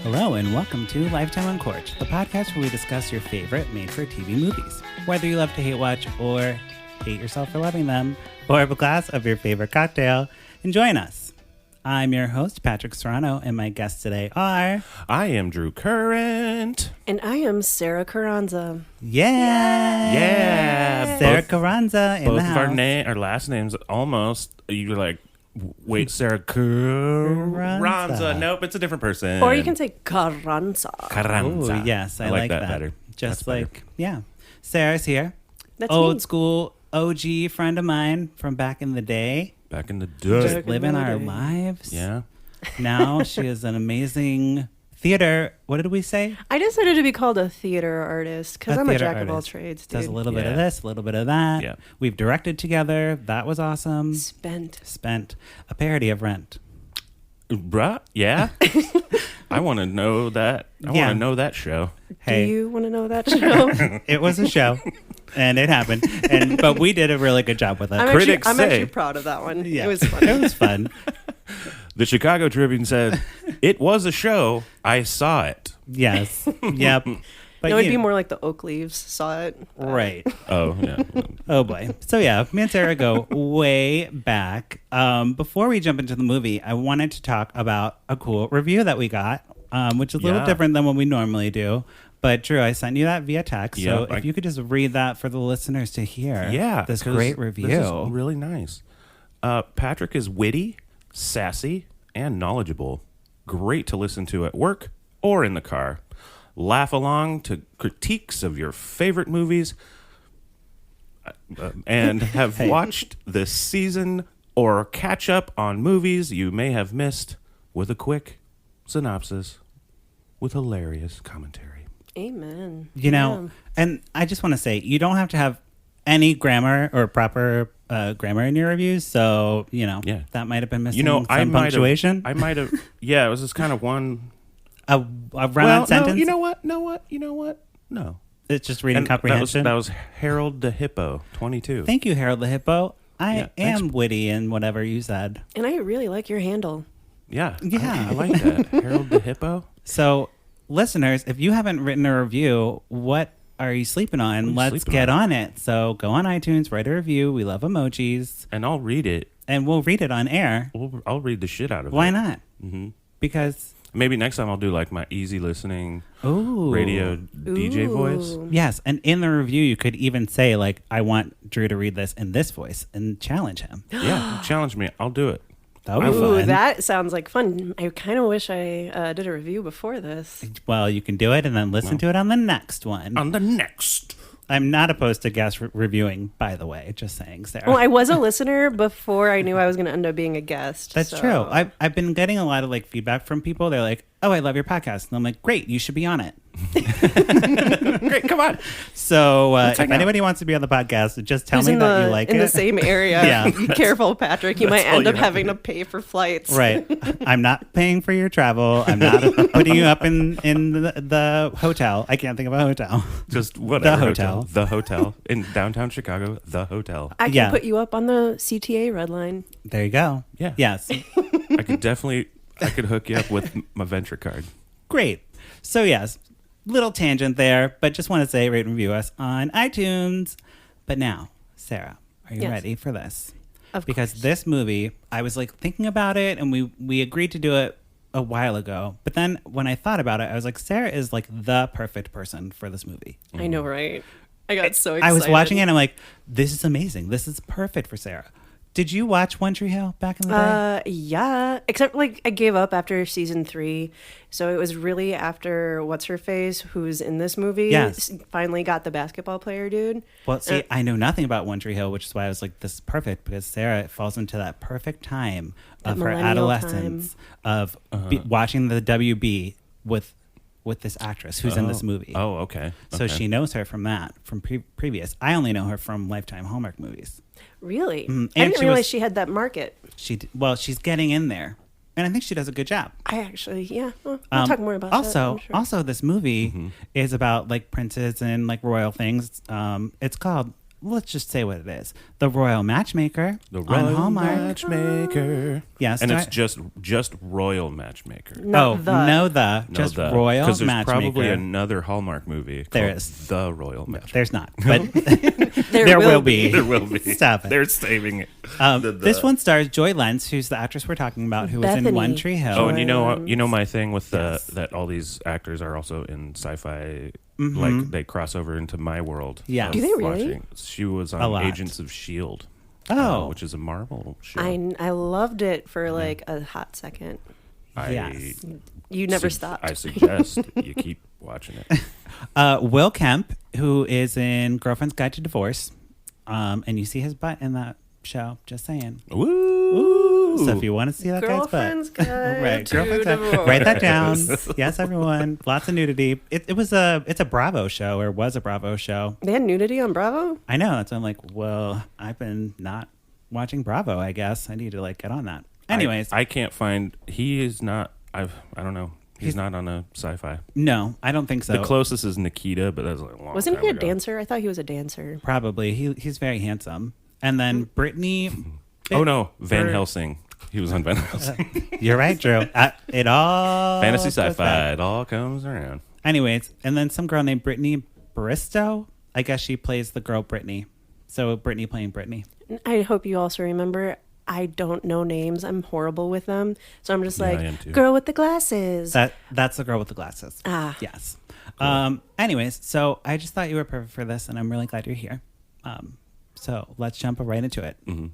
Hello and welcome to Lifetime Uncorked, the podcast where we discuss your favorite made-for-TV movies. Whether you love to hate watch or hate yourself for loving them, or have a glass of your favorite cocktail, and join us. I'm your host, Patrick Serrano, and my guests today are... I am Drew Current. And I am Sara Carranza. Yeah. Sara Carranza in the Both house. of our last names almost, you're like, wait, Sara Carranza. Nope, it's a different person. Or you can say Carranza. Carranza. Ooh, yes, I like that better. Just That's like, better. yeah. Sarah's here. That's Old me. school OG friend of mine from back in the day. Back in the day. Just living our lives. Yeah. Now she is an amazing theater. What did we say? I decided to be called a theater artist because I'm a theater jack of all artist. trades, dude. Does a little bit of Yeah. this, a little bit of that. Yeah. We've directed together. That was awesome. Spent. A parody of Rent. Bruh, yeah. I want to know that. I Yeah. want to know that show. Hey, Do you want to know that show? it was a show, and it happened. But we did a really good job with it. I'm Critics actually say- proud of that one. Yeah. It was fun. It was fun. The Chicago Tribune said, it was a show. I saw it. Yes. Yep. But It would you- be more like the Oak Leaves saw it. right. Oh, yeah. Oh boy. So yeah, me and Sarah go way back. Before we jump into the movie, I wanted to talk about a cool review that we got, which is a little Yeah. different than what we normally do. But Drew, I sent you that via text. So Yeah, if you could just read that for the listeners to hear. Yeah. This 'cause great review. This is really nice. Patrick is witty, sassy, and knowledgeable. Great to listen to at work or in the car. Laugh along to critiques of your favorite movies and have watched this season or catch up on movies you may have missed with a quick synopsis with hilarious commentary. Amen. You know, and I just want to say, you don't have to have any grammar or proper grammar in your reviews. So, you know, Yeah. that might have been missing You know, some punctuation. I might have, yeah, it was just kind of one. a run-on sentence. No, you know what? No. It's just reading And comprehension. That was Harold the Hippo, 22. Thank you, Harold the Hippo. I Yeah, thanks. am witty in whatever you said. And I really like your handle. Yeah. Yeah. I like that. Harold the Hippo. So, listeners, if you haven't written a review, what are you sleeping on? What are you Let's sleeping get on? on it. So, go on iTunes, write a review. We love emojis, And I'll read it. and we'll read it on air. I'll read the shit out of it. Why not? Mm-hmm. Because, Maybe next time I'll do like my easy listening ooh. radio DJ voice. Ooh. Yes, and in the review, you could even say, like, I want Drew to read this in this voice and challenge him. Yeah. Challenge me. I'll do it. That would be Ooh, fun. that sounds like fun. I kind of wish I did a review before this. Well, you can do it and then listen to it on the next one. On the next. I'm not opposed to guest reviewing, by the way. Just saying, Sarah. Well, I was a listener before I knew I was going to end up being a guest. That's so- true. I've been getting a lot of like feedback from people. They're like, "Oh, I love your podcast," and I'm like, "Great, you should be on it." Great. Come on. So if hang out. anybody wants to be on the podcast, just tell Who's me in that the, you like in it. the same area. Yeah. Be careful, Patrick. You might all end you up have having to to pay for flights. Right. I'm not paying for your travel. I'm not putting you up in the hotel. I can't think of a hotel. Just whatever. The hotel. The hotel in downtown Chicago. The hotel. I can Yeah. put you up on the CTA red line. There you go. Yeah. Yes. I could hook you up with my venture card. Great. So yes, little tangent there, but just want to say rate and review us on iTunes. But now, Sarah, are you Yes. ready for this? Of Because course. this movie, I was like thinking about it, and we agreed to do it a while ago. But then when I thought about it, I was like, Sarah is like the perfect person for this movie. I know, right? I got so excited. I was watching it, and I'm like, this is amazing. This is perfect for Sarah. Did you watch One Tree Hill back in the day? Yeah. Except like I gave up after season 3. So it was really after what's her face, who's in this movie, Yes. finally got the basketball player dude. Well, see, I know nothing about One Tree Hill, which is why I was like, this is perfect, because Sarah falls into that perfect time That of her millennial adolescence of watching the WB with this actress who's in this movie. Oh, okay. So Okay. she knows her from that, from previous. I only know her from Lifetime Hallmark movies. Really? And I didn't she realize was- she had that market. She's getting in there, and I think she does a good job. I actually, yeah. We'll talk more about that. Also, I'm sure. also, this movie is about like princes and like royal things. It's called let's just say what it is. The Royal Matchmaker The on Royal Hallmark. Matchmaker. Yes. And it's just Royal Matchmaker. Not Just Royal Because there's Matchmaker. probably another Hallmark movie There called is. The Royal Matchmaker. There's not, but There will be. There will be. Stop it. They're saving it. This one stars Joy Lenz, who's the actress we're talking about, who was in Bethany. One Tree Hill. Oh, and you know my thing with Yes. that all these actors are also in sci-fi, like they cross over into my world. Yeah. of Do they really? watching. She was A on lot. Agents of S.H.I.E.L.D., Oh. which is a Marvel show. I loved it for like a hot second. Yes. You never sug- stopped. I suggest you keep watching it. Will Kemp, who is in Girlfriend's Guide to Divorce, and you see his butt in that show. Just saying. Woo! So if you want to see that Girlfriend's guy's butt, Guide right? to Girlfriend's Guide. Divorce. Write that down. Yes, everyone. Lots of nudity. It's a Bravo show, or was a Bravo show. They had nudity on Bravo? I know. That's why I'm like, well, I've been not watching Bravo. I guess I need to like get on that. Anyways, I can't find. He is not. I don't know. He's not on a sci-fi. no, I don't think so. The closest is Nikita, but that's like a long Wasn't time he a ago. dancer? I thought he was a dancer. Probably. He's very handsome. And then Brittany. Oh no, Van Helsing. He was on Van Helsing. You're right, Drew. It all Fantasy goes sci-fi. back. It all comes around. Anyways, and then some girl named Brittany Bristow. I guess she plays the girl Brittany. So Brittany playing Brittany. I hope you also remember, I don't know names. I'm horrible with them. So I'm just Yeah, I like, am too. girl with the glasses. That's the girl with the glasses. Ah. Yes. Anyways, so I just thought you were perfect for this, and I'm really glad you're here. So let's jump right into it. Mm-hmm.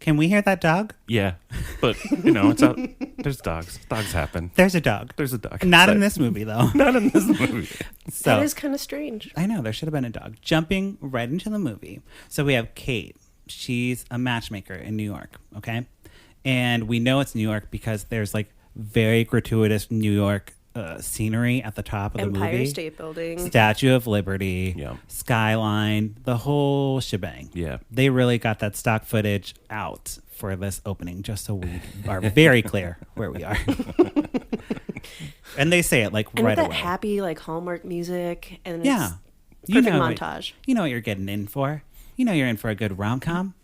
Can we hear that dog? Yeah, but it's out. There's dogs. Dogs happen. There's a dog. There's a dog. Not in this movie, though. Not in this movie. So That is kind of strange. I know there should have been a dog. Jumping right into the movie. So we have Kate. She's a matchmaker in New York. Okay, and we know it's New York because there's like very gratuitous New York scenery at the top of the Empire movie. State Building. Statue of Liberty, Yeah. skyline, the whole shebang. Yeah. They really got that stock footage out for this opening, just so we are very clear where we are. And they say it like And right with that away. happy like Hallmark music and Yeah. it's perfect what- montage. You know what you're getting in for. You know you're in for a good rom-com.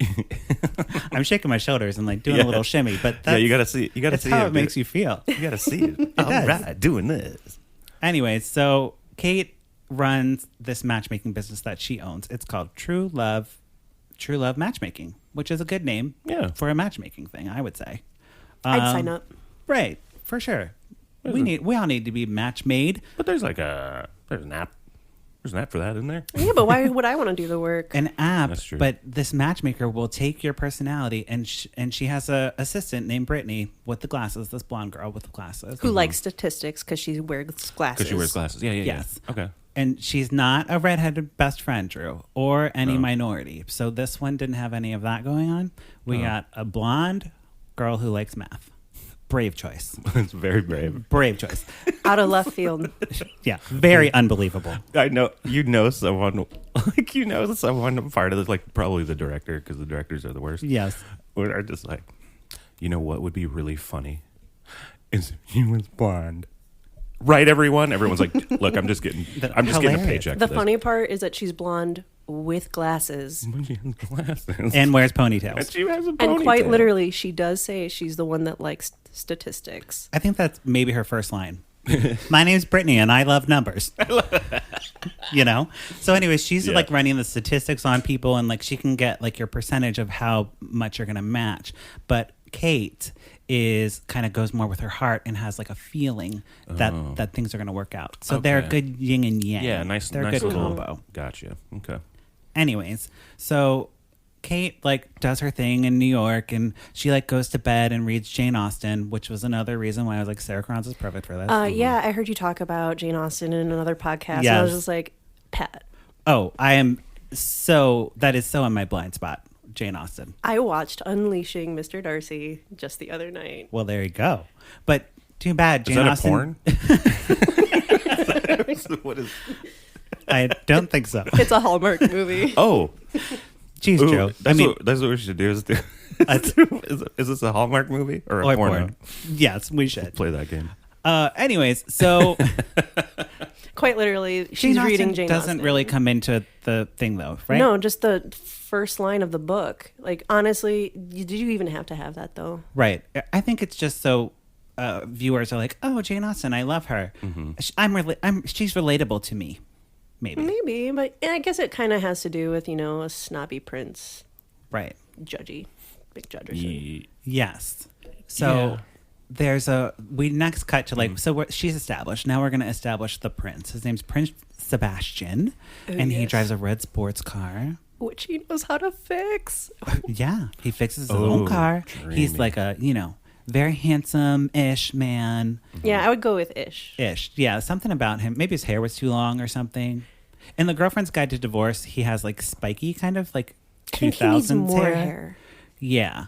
I'm shaking my shoulders and like doing a little shimmy, but that's, you gotta see. You gotta that's see how it it makes you feel. You gotta see it. All does. right, doing this. Anyways, so Kate runs this matchmaking business that she owns. It's called True Love Matchmaking, which is a good name Yeah. for a matchmaking thing, I would say. I'd sign up. Right, for sure. We all need to be match made. But there's like there's an app. There's an app for that, isn't there? Yeah, but why would I want to do the work? An app, That's true. but this matchmaker will take your personality, and she has a assistant named Brittany with the glasses. This blonde girl with the glasses, Who likes statistics because she wears glasses. Because she wears glasses. Yeah. Yes. Okay. And she's not a redheaded best friend, Drew, or any minority. So this one didn't have any of that going on. We got a blonde girl who likes math. Brave choice. It's very brave. Brave choice. Out of left field. Yeah, very unbelievable. I know someone someone part of this, like probably the director, because the directors are the worst. Yes. Who are just like, what would be really funny is if he was blonde. Right, everyone? Everyone's like, look, I'm just getting a Hilarious. paycheck. The for funny part is that she's blonde with glasses. this. She has glasses. And wears ponytails. she has a And quite ponytail. literally, she does say she's the one that likes statistics. I think that's maybe her first line. My name's Brittany and I love numbers. So anyways, she's like running the statistics on people, and like she can get like your percentage of how much you're gonna match. But Kate is kind of goes more with her heart and has like a feeling that things are gonna work out. So they're a Okay. good yin and yang. Yeah, nice They're a nice good little combo. Gotcha. Okay. Anyways, so Kate like does her thing in New York, and she like goes to bed and reads Jane Austen, which was another reason why I was like, Sara Carranza is perfect for this. Yeah, I heard you talk about Jane Austen in another podcast, and I Yes. was just like, Pat. Oh, that is so in my blind spot, Jane Austen. I watched Unleashing Mr. Darcy just the other night. Well, there you go. But too bad, Is Jane that Austen. a porn? What is? I don't think so. It's a Hallmark movie. Oh, Jeez, ooh, Joe. that's what we should do. Is this a Hallmark movie or a or porno? porn. Yes, we should. Play that game. Anyways, so Quite literally, she's reading Jane doesn't Austen. really come into the thing though, right? No, just the first line of the book. Like, honestly, did you even have to have that though? Right. I think it's just so viewers are like, oh, Jane Austen, I love her. She's relatable to me. Maybe, but I guess it kind of has to do with, a snobby prince. Right. Judgy. Big judgerson. Yes. So we next cut to she's established. Now we're going to establish the prince. His name's Prince Sebastian, and he drives a red sports car. Which he knows how to fix. Yeah. He fixes his own car. Dreamy. He's like a, very handsome-ish man. Yeah, I would go with ish. Ish. Yeah, something about him. Maybe his hair was too long or something. In The Girlfriend's Guide to Divorce, he has like spiky kind of like 2000s I think he needs more hair. Yeah.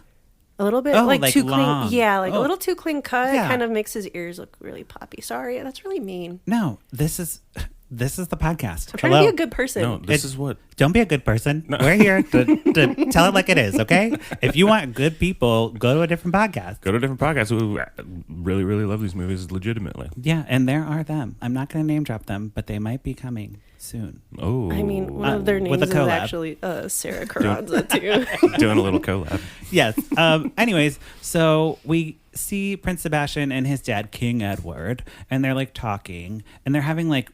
A little bit like too long. clean. Yeah, a little too clean cut. Yeah. Kind of makes his ears look really poppy. Sorry, that's really mean. No, this is the podcast. I'm trying to be a good person. No, this is what. Don't be a good person. No. We're here to tell it like it is, okay? If you want good people, go to a different podcast. Go to a different podcast who really, really love these movies legitimately. Yeah, and there are them. I'm not going to name drop them, but they might be coming soon. Oh. I mean, one of their names is actually Sara Carranza, too. Doing a little collab. Yes. Anyways, so we see Prince Sebastian and his dad, King Edward, and they're like talking, and they're having like,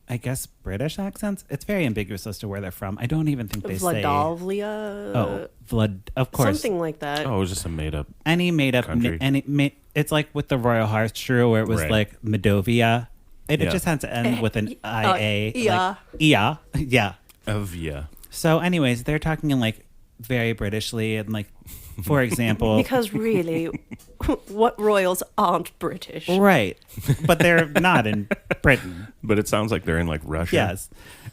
I guess, British accents. It's very ambiguous as to where they're from. I don't even think they say. Vladovlia. Oh, of course. Something like that. Oh, it was just a made up. Any made up. Country. It's like with the Royal Hearts-True, where it was like Medovia. It just had to end with an IA. Yeah. Like, yeah. Yeah. So, anyways, they're talking in like very Britishly and like, for example. Because really, what royals aren't British? Right. But they're not in Britain. But it sounds like they're in like Russia. Yes.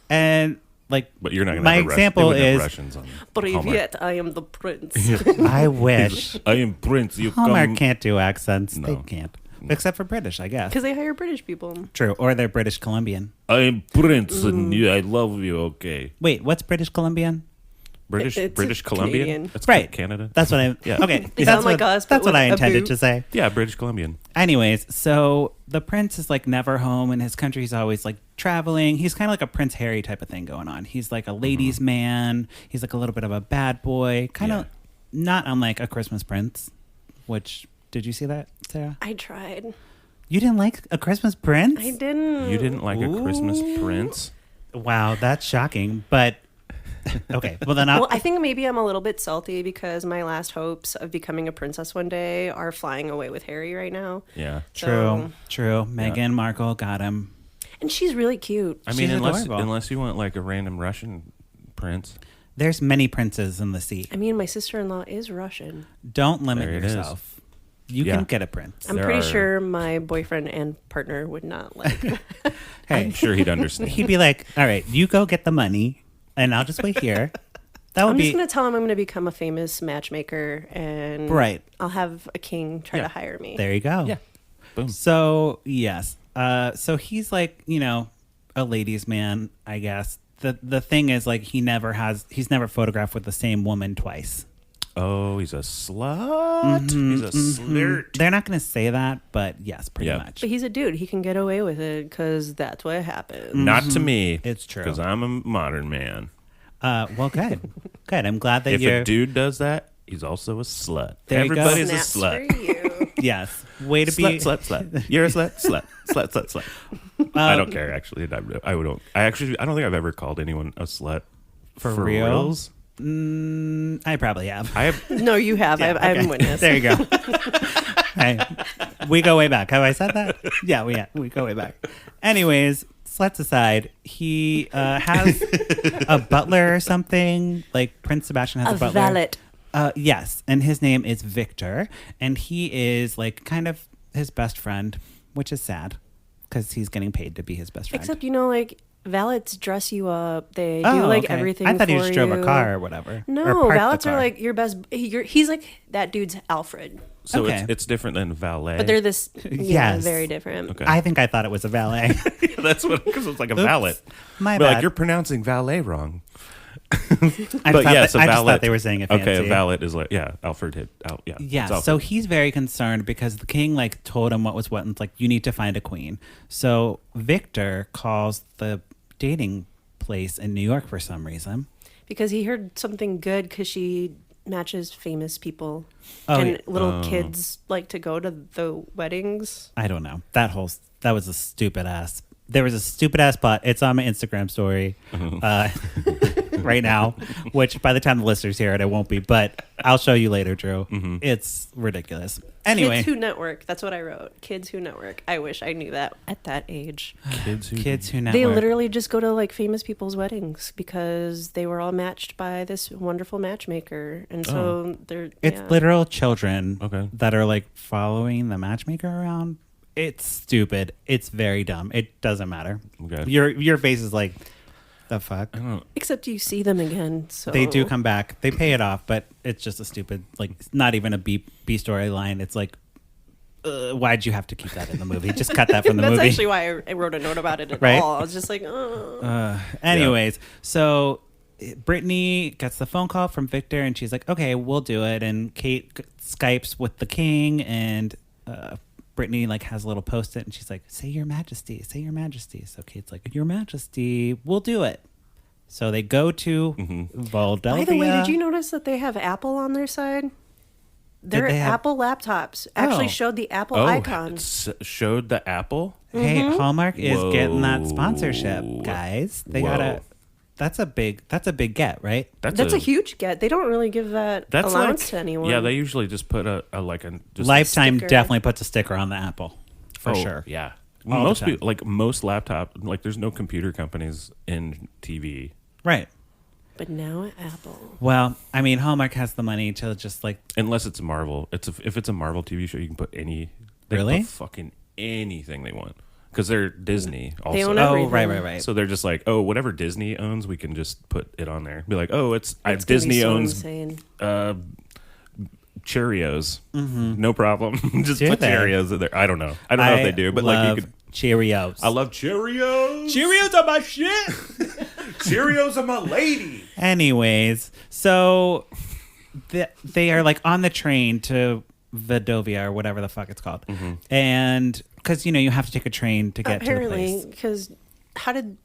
And like, but you're not going to my have example is Russians on Привет, I am the prince. I wish. I am Prince. You Hallmark come. can't do accents. No. They can't. Except for British, I guess. Because they hire British people. True. Or they're British Columbian. I am Prince and I love you. Okay. Wait, what's British Columbian? British Columbian. Canadian. That's Right. Canada. That's what I. Yeah. Okay. They that's sound like us, but That's what with I a intended boo. to say. Yeah, British Columbian. Anyways, so the prince is like never home in his country. He's always like traveling. He's kind of like a Prince Harry type of thing going on. He's like a ladies' man. He's like a little bit of a bad boy. Kind of not unlike A Christmas Prince, which, did you see that, Sarah? I tried. You didn't like A Christmas Prince? I didn't. You didn't like A Christmas Prince? Wow, that's shocking. But, okay. Well, then Well, I think maybe I'm a little bit salty because my last hopes of becoming a princess one day are flying away with Harry right now. Yeah. True. Meghan Markle got him. And she's really cute. I mean, She's adorable. unless you want like a random Russian prince. There's many princes in the sea. I mean, my sister-in-law is Russian. Don't limit There it is. yourself. You can get a prince. I'm pretty sure my boyfriend and partner would not like. I'm sure he'd understand. He'd be like, all right, you go get the money and I'll just wait here. That would I'm be just going to tell him I'm going to become a famous matchmaker and Right. I'll have a king try to hire me. There you go. Yeah. Boom. So, yes. So he's like, a ladies' man, I guess. The thing is, like, he's never photographed with the same woman twice. Oh, he's a slut. He's a flirt. They're not going to say that, but yes, pretty much. But he's a dude. He can get away with it because that's what happens. Not to me. It's true. Because I'm a modern man. Well, good. Good. I'm glad that If you're... a dude does that, he's also a slut. There you go. Everybody's a Snaps slut. for you. Yes. Way to be... Slut. You're a slut. Slut. I don't care, actually. I don't think I've ever called anyone a slut. For real? reals. I probably have. I have. No, you have. Yeah, I haven't okay. witnessed. There you go. Hey, we go way back. Have I said that? Yeah, we go way back. Anyways, sluts aside, he has a butler or something. Like Prince Sebastian has a butler. valet. Yes, and his name is Victor, and he is like kind of his best friend, which is sad because he's getting paid to be his best friend. Except, like, valets dress you up. They do, like, okay. everything I thought he for just drove a you. car or whatever. No, or parked the valets are, car. like, your best... He's, like, that dude's Alfred. So Okay. it's different than valet. But they're this... Yes. very different. Okay. I think I thought it was a valet. That's what, because it's like a Oops. valet. My We're bad. like, you're pronouncing valet wrong. I just thought they were saying it fancy. Okay, a valet is like, Alfred hit out. Yeah. Yeah, so he's very concerned because the king like told him what was what, and it's like, you need to find a queen. So Victor calls the dating place in New York for some reason. Because he heard something good because she matches famous people. And little kids like to go to the weddings. I don't know. That was a stupid ass. There was a stupid ass plot. It's on my Instagram story right now, which by the time the listeners hear it, it won't be. But I'll show you later, Drew. Mm-hmm. It's ridiculous. Anyway. Kids Who Network. That's what I wrote. Kids Who Network. I wish I knew that at that age. Kids Who Network. They literally just go to like famous people's weddings because they were all matched by this wonderful matchmaker. And so It's literal children that are like following the matchmaker around. It's stupid. It's very dumb. It doesn't matter. Okay. Your face is like, the fuck? Except you see them again. So they do come back. They pay it off, but it's just a stupid, like, it's not even a B storyline. It's like, why'd you have to keep that in the movie? Just cut that from the movie. That's actually why I wrote a note about it at all. I was just like, anyways, so Brittany gets the phone call from Victor, and she's like, okay, we'll do it. And Kate Skypes with the king, and Brittany like has a little post-it, and she's like, say your majesty, say your majesty. So Kate's like, your majesty, we'll do it. So they go to Voldelvia. By the way, did you notice that they have Apple on their side? Their Apple laptops actually showed the Apple icon. Showed the Apple? Hey, Hallmark is getting that sponsorship, guys. They gotta... That's a big get, right? That's a huge get. They don't really give that allowance to anyone. Yeah, they usually just put Lifetime definitely puts a sticker on the Apple for sure. Yeah, most people, like most laptop, like there's no computer companies in TV, right? But now Apple. Well, I mean, Hallmark has the money to just like, unless it's Marvel. If it's a Marvel TV show, you can put any. Really? Put fucking anything they want. Because they're Disney also. They own everything. Right. So they're just like, whatever Disney owns, we can just put it on there. Be like, Disney owns Cheerios. Mm-hmm. No problem. Just put Cheerios in there. I don't know. I don't know if they do, but like you could. Cheerios. I love Cheerios. Cheerios are my shit. Cheerios are my lady. Anyways, so they are like on the train to Vadovia or whatever the fuck it's called. Mm-hmm. And because, you have to take a train to get to the place. Apparently, because how did...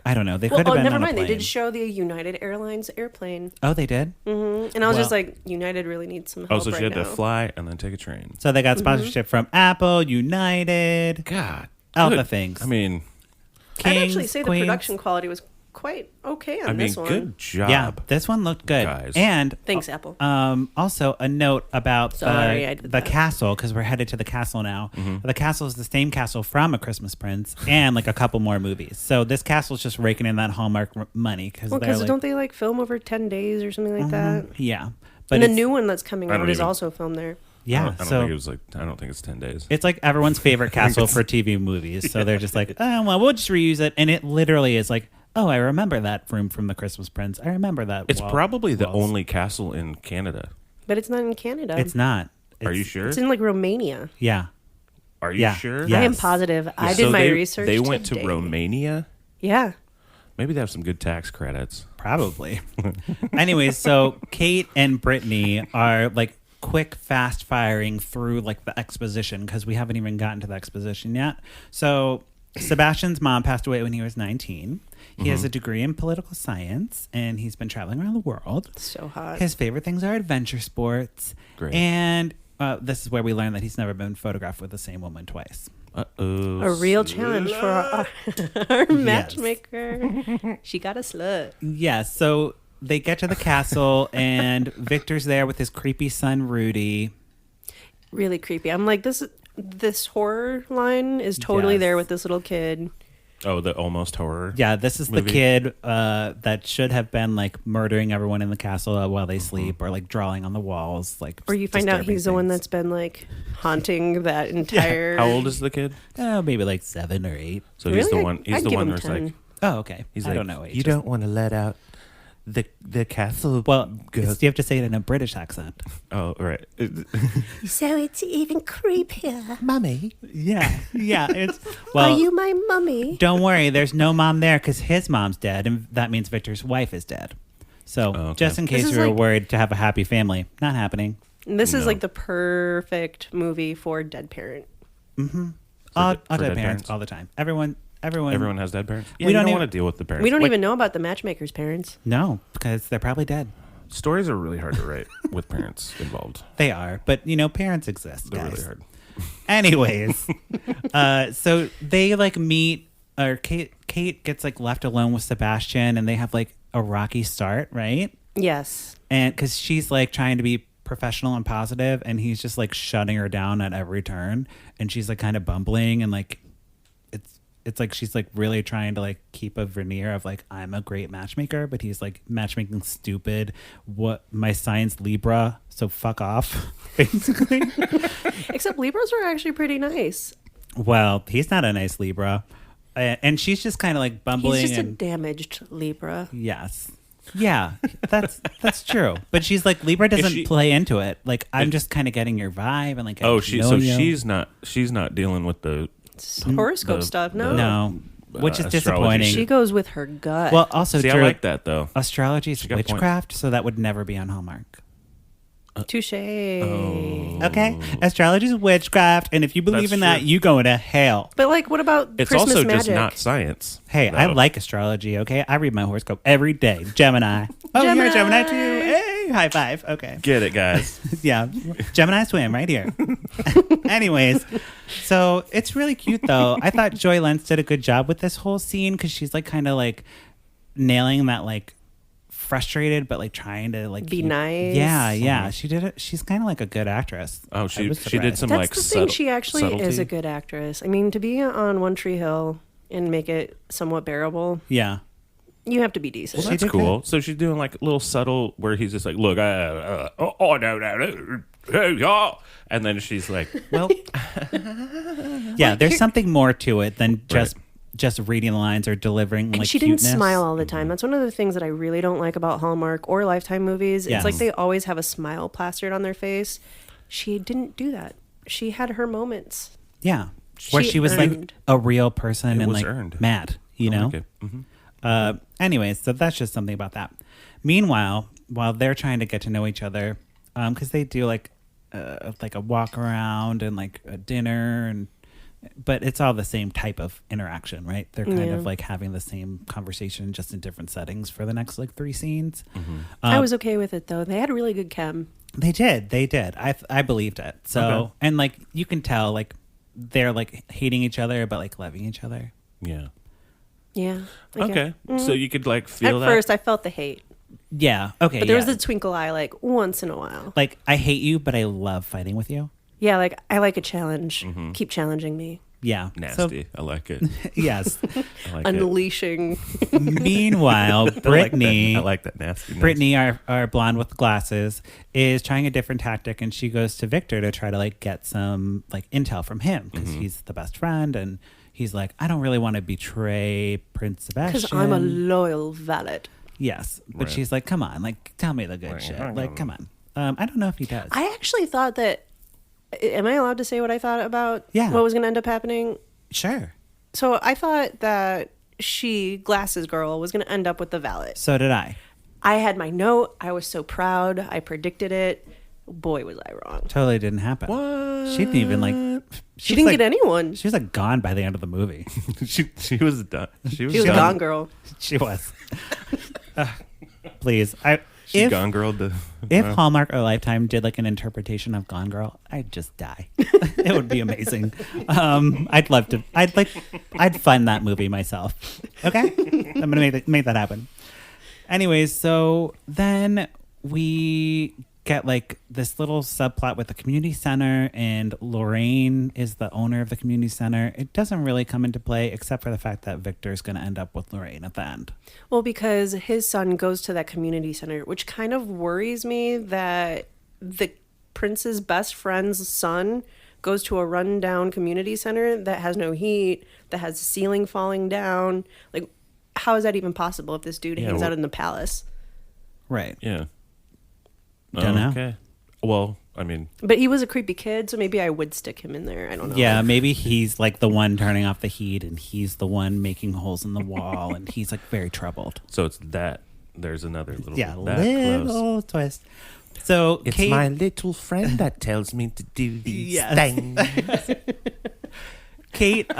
I don't know. They could have been never on a mind. plane. They did show the United Airlines airplane. Oh, they did? Mm-hmm. And I was just like, United really needs some help so she had now. to fly and then take a train. So they got sponsorship from Apple, United. God. All the things. I mean... I'd actually say the production quality was quite okay on this one. Good job. Yeah, this one looked good. Guys. And thanks, Apple. Also, a note about the castle, because we're headed to the castle now. Mm-hmm. The castle is the same castle from A Christmas Prince and like a couple more movies. So this castle's just raking in that Hallmark money. Because don't they like film over 10 days or something like that? Yeah. But the new one that's coming out is also filmed there. Yeah, I don't think it's 10 days. It's like everyone's favorite castle for TV movies. So they're just like, we'll just reuse it. And it literally is like, I remember that room from The Christmas Prince. I remember that. It's probably the only castle in Canada. But it's not in Canada. It's not. Are you sure? It's in like Romania. Yeah. Are you sure? Yes. I am positive. I did my research. They went to Romania? Yeah. Maybe they have some good tax credits. Probably. Anyways, so Kate and Brittany are like quick, fast firing through like the exposition because we haven't even gotten to the exposition yet. So Sebastian's mom passed away when he was 19. He has a degree in political science, and he's been traveling around the world. So hot. His favorite things are adventure sports. Great. And this is where we learn that he's never been photographed with the same woman twice. Uh-oh. A real challenge for our matchmaker. She got a slut. Yeah, so they get to the castle, and Victor's there with his creepy son, Rudy. Really creepy. I'm like, this horror line is totally there with this little kid. Oh, the almost horror. Yeah, this is movie. The kid that should have been like murdering everyone in the castle while they sleep, or like drawing on the walls, like. Or you find out he's the one that's been like haunting that entire. How old is the kid? Maybe like 7 or 8. So he's the one. He's I'd the give one him who's 10. like. Oh, okay. He's I like, don't know. You don't want to let out the castle. Well, you have to say it in a British accent. Oh, right. So it's even creepier. Mummy. Yeah. It's Are you my mummy? Don't worry. There's no mom there because his mom's dead, and that means Victor's wife is dead. So just in case you were worried to have a happy family, not happening. This is like the perfect movie for dead parent. Mm-hmm. All dead parents all the time. Everyone has dead parents. Yeah, we don't want to deal with the parents. We don't even know about the Matchmaker's parents. No, because they're probably dead. Stories are really hard to write with parents involved. They are, but parents exist. They're guys. really hard. Anyways, so they like meet, or Kate gets like left alone with Sebastian, and they have like a rocky start, right? Yes. And because she's like trying to be professional and positive, and he's just like shutting her down at every turn, and she's like kind of bumbling, and like it's like she's like really trying to like keep a veneer of like, I'm a great matchmaker, but he's like matchmaking stupid. What, my sign's Libra, so fuck off, basically. Except Libras are actually pretty nice. Well, he's not a nice Libra, and she's just kind of like bumbling. He's just a damaged Libra. Yes. Yeah, that's true. But she's like, Libra doesn't play into it. Like, I'm just kind of getting your vibe, and like, she's not dealing with the horoscope stuff. No, which is disappointing. She goes with her gut. Well, also, I like that though. Astrology is witchcraft, so that would never be on Hallmark. Touche. Okay, astrology is witchcraft, and if you believe in that, you go to hell. But like, what about it's Christmas also magic? just not science. Hey, I like astrology. Okay, I read my horoscope every day. Gemini. Oh, you're a Gemini too. Hey, high five. Okay, get it, guys. Yeah, Gemini swim right here. Anyways, so it's really cute though. I thought Joy Lenz did a good job with this whole scene because she's like kind of like nailing that like frustrated but like trying to like be nice. Yeah, she did it. She's kind of like a good actress. Oh, she did some That's like the thing. She actually subtlety. is a good actress. I mean, to be on One Tree Hill and make it somewhat bearable, yeah, you have to be decent. Well, that's cool. So she's doing like little subtle where he's just like, look, no, y'all, and then she's like, well, yeah, there's something more to it than just reading the lines or delivering like she cuteness. didn't smile all the time. That's one of the things that I really don't like about Hallmark or Lifetime movies. It's like they always have a smile plastered on their face. She didn't do that. She had her moments. Yeah, where she was like a real person and like mad, you know? Like it. Anyways, so that's just something about that. Meanwhile, while they're trying to get to know each other, because they do like a walk around and like a dinner, but it's all the same type of interaction, right? They're kind of like having the same conversation just in different settings for the next like 3 scenes. Mm-hmm. I was okay with it though. They had really good chem. They did. I believed it. So and like you can tell like they're like hating each other but like loving each other. Yeah. Yeah. Okay. So you could like feel that. At first I felt the hate. Yeah. Okay. But there was the twinkle eye like once in a while. Like, I hate you, but I love fighting with you. Yeah, like I like a challenge. Keep challenging me. Yeah. Nasty. So, I like it. Yes. I like Unleashing. Meanwhile, Brittany. I like that nasty. Brittany, our blonde with glasses, is trying a different tactic, and she goes to Victor to try to like get some like intel from him because he's the best friend, and he's like, I don't really want to betray Prince Sebastian. Because I'm a loyal valet. Yes. But she's like, come on, like, tell me the good shit. Like, come on. I don't know if he does. I actually thought that, am I allowed to say what I thought about what was going to end up happening? Sure. So I thought that Glasses Girl, was going to end up with the valet. So did I. I had my note. I was so proud. I predicted it. Boy, was I wrong. Totally didn't happen. What? She didn't even like... She didn't get anyone. She was like gone by the end of the movie. she was done. She was a gone girl. She was. Please. Gone Girl. If Hallmark or Lifetime did like an interpretation of Gone Girl, I'd just die. It would be amazing. I'd love to. I'd fund that movie myself. Okay, I'm gonna make that happen. Anyways, so then we get like this little subplot with the community center, and Lorraine is the owner of the community center. It doesn't really come into play except for the fact that Victor's going to end up with Lorraine at the end. Well, because his son goes to that community center, which kind of worries me that the prince's best friend's son goes to a rundown community center that has no heat, that has the ceiling falling down. Like, how is that even possible if this dude hangs out in the palace? Right. Yeah. Don't know. Okay. Well, I mean... But he was a creepy kid, so maybe I would stick him in there. I don't know. Yeah, maybe he's like the one turning off the heat, and he's the one making holes in the wall, and he's like very troubled. So it's that There's another little Yeah, bit that close. little twist. So It's Kate, my little friend that tells me to do these Yes. things. Kate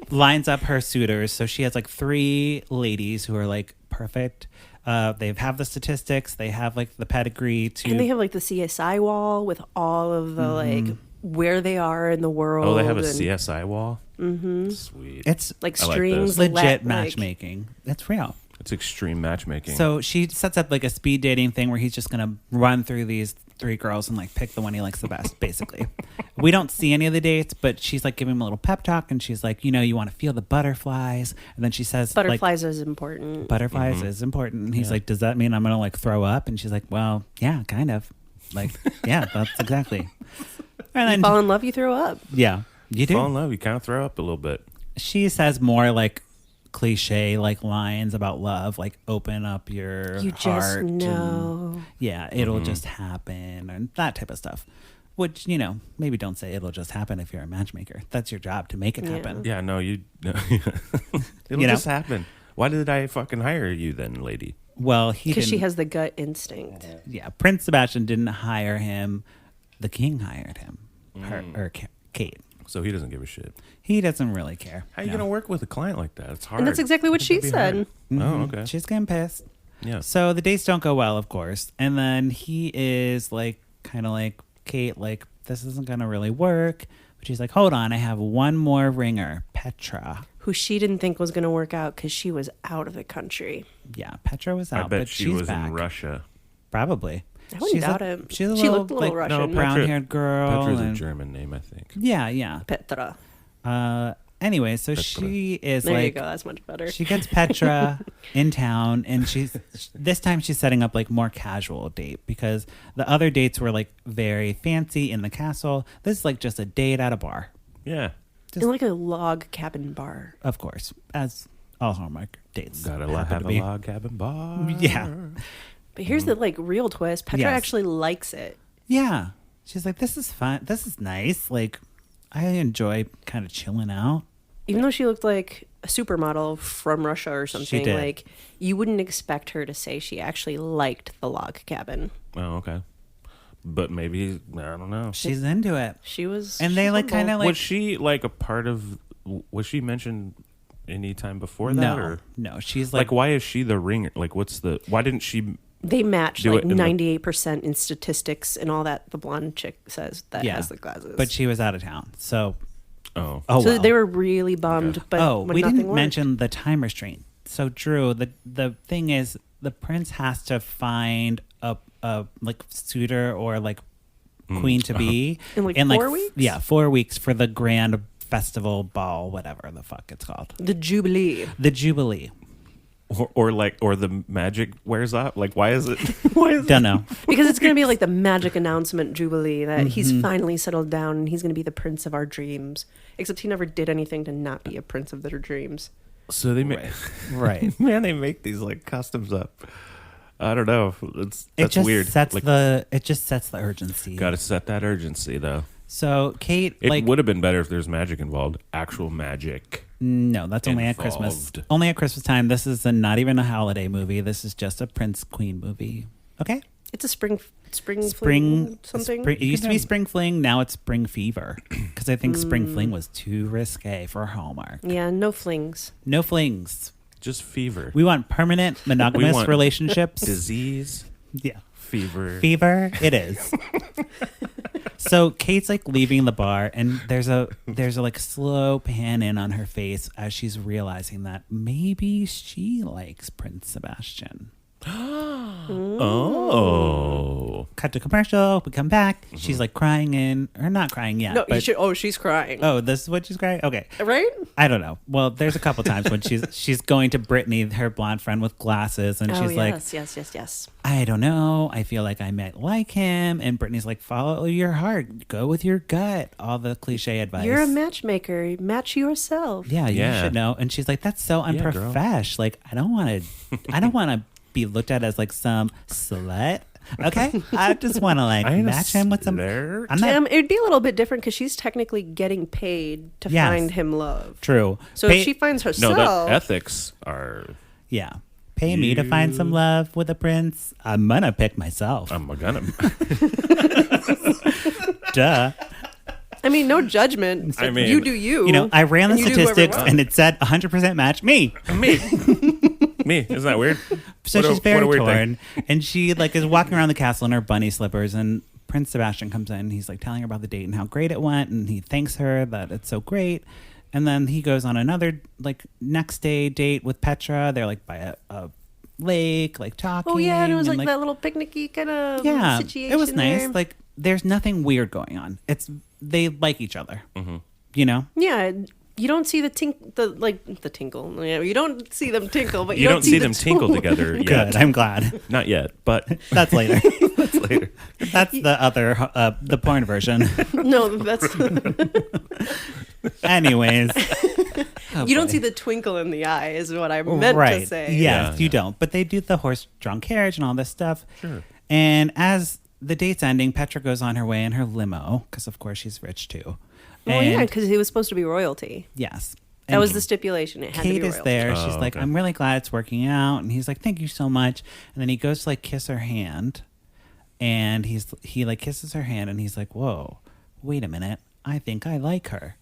lines up her suitors. So she has like 3 ladies who are like perfect. They have the statistics. They have like the pedigree to. And they have like the CSI wall with all of the like where they are in the world. Oh, they have a and CSI wall? Mm-hmm. Sweet. It's like I like strings. this. legit matchmaking. It's real. It's extreme matchmaking. So she sets up like a speed dating thing where he's just gonna run through these 3 girls and like pick the one he likes the best. Basically, we don't see any of the dates, but she's like giving him a little pep talk, and she's like, you want to feel the butterflies, and then she says, Butterflies is important. Butterflies is important. And he's like, does that mean I'm gonna like throw up? And she's like, well, yeah, kind of. Like, yeah, that's exactly. And then Fall in love, you throw up. yeah, you do. Fall in love, you kind of throw up a little bit. She says more like cliche like lines about love, like open up your You just heart and- know. yeah, it'll just happen and that type of stuff. Which, maybe don't say it'll just happen if you're a matchmaker. That's your job to make it happen. Yeah, no, it'll You know? just happen. Why did I fucking hire you then, lady? Well, he Because she didn't. has the gut instinct. Yeah, Prince Sebastian didn't hire him. The king hired him. Kate. So he doesn't give a shit. He doesn't really care. How are you No. going to work with a client like that? It's hard. And that's exactly what she It'd be said. hard. Oh, okay. She's getting pissed. Yeah. So the dates don't go well, of course. And then he is like, kind of like, Kate, like, this isn't going to really work. But she's like, hold on, I have one more ringer, Petra. Who she didn't think was going to work out because she was out of the country. Yeah, Petra was out, I bet but she she's was back. in Russia. Probably. I wouldn't doubt a, it. She's a She little, looked a little like, Russian. brown-haired girl. Petra's a and- German name, I think. Yeah. Petra. Anyway, so Petra. she is There you like, go. That's much better. she gets Petra in town, and this time she's setting up like more casual date because the other dates were like very fancy in the castle. This is like just a date at a bar, Yeah. in like a log cabin bar. of course, as all Hallmark dates Gotta happen have to a be. log cabin bar. Yeah, But here's the like real twist. Petra Yes. actually likes it. yeah. She's like, this is fun. This is nice. Like, I enjoy kind of chilling out. Even though she looked like a supermodel from Russia or something, did. like you wouldn't expect her to say she actually liked the log cabin. Oh, okay. But maybe, I don't know. She's into it. She was, And they, like, kinda like- was she like a part of, was she mentioned any time before that? Or? No. She's Like, why is she the ringer? Like, why didn't she? They matched Do like it in the- 98% in statistics and all that. The blonde chick says that Yeah. has the glasses. but she was out of town. So, Oh. oh, so well. they were really bummed. Okay. But when we nothing didn't worked, mention the time restraint. So Drew, the thing is, the prince has to find a like suitor or like queen to be In, like, 4 weeks? Yeah, 4 weeks for the grand festival ball, whatever the fuck it's called, the Jubilee. the Jubilee. Or the magic wears off. Like, why is it? Why is Don't know. Because it's going to be like the magic announcement Jubilee that he's Mm-hmm. finally settled down and he's going to be the prince of our dreams. Except he never did anything to not be a prince of their dreams. So they make, Right. man, they make these like customs up. I don't know. That's It just weird. sets Like, it just sets the urgency. got to set that urgency though. So Kate, It like, would have been better if there's magic involved. Actual magic. no, that's only at Christmas. Involved. Only at Christmas time. This is not even a holiday movie. This is just a Prince Queen movie. Okay. It's a spring Spring fling something. It used to be Spring Fling. Now it's Spring Fever because I think Spring Fling was too risque for Hallmark. Yeah, no flings. No flings. Just fever. We want permanent monogamous want relationships. Disease. Yeah. Fever. Fever. It is. So Kate's like leaving the bar, and there's a like slow pan in on her face as she's realizing that maybe she likes Prince Sebastian. Oh. Cut to commercial. We come back. She's like crying or not crying yet. No, you but, should. Oh, she's crying. oh, this is what she's crying? Okay. Right? I don't know. Well, there's a couple times when she's going to Brittany, her blonde friend with glasses, and she's like, yes. I don't know. I feel like I might like him. And Brittany's like, follow your heart. Go with your gut. All the cliche advice. You're a matchmaker. Match yourself. Yeah, you Yeah. should know. And she's like, that's so Yeah, girl. unprofesh. Like, I don't want to be looked at as like some slut. Okay? I just want to like I ain't a match him with some. slut. I'm not It'd be a little bit different because she's technically getting paid to Yes. find him love. true. So if she finds No, herself, that ethics are. Yeah. pay me to find some love with a prince, I'm gonna pick myself. I'm gonna. Duh. I mean, no judgment. I mean, you do you. You know, I ran the and you do whoever statistics wants. and it said 100% match me. Me. Isn't that weird? So What a- she's very what a weird torn, thing. and she like is walking around the castle in her bunny slippers, and Prince Sebastian comes in. He's like telling her about the date and how great it went, and he thanks her that it's so great. And then he goes on another like next day date with Petra. They're like by a lake, like talking. Oh yeah, and it was like that little picnicky kind of situation. It was nice. there. Like there's nothing weird going on. They like each other. Mm-hmm. You know. Yeah, you don't see the tinkle. Yeah, you don't see them tinkle, but You don't see them tinkle tool. together yet. Good. I'm glad. Not yet, but That's later. that's later. That's the other the porn version. No, that's Anyways. Oh, you don't boy. see the twinkle in the eye, is what I meant right. to say. Yes, Yeah, you yeah. don't. But they do the horse-drawn carriage and all this stuff. Sure. And as the date's ending, Petra goes on her way in her limo because, of course, she's rich too. Well, And yeah, because he was supposed to be royalty. yes, That And was the stipulation. It had to Kate be is royalty. there. Oh, She's like, okay. I'm really glad it's working out. And he's like, thank you so much. And then he goes to like kiss her hand, and he like kisses her hand, and he's like, whoa, wait a minute, I think I like her.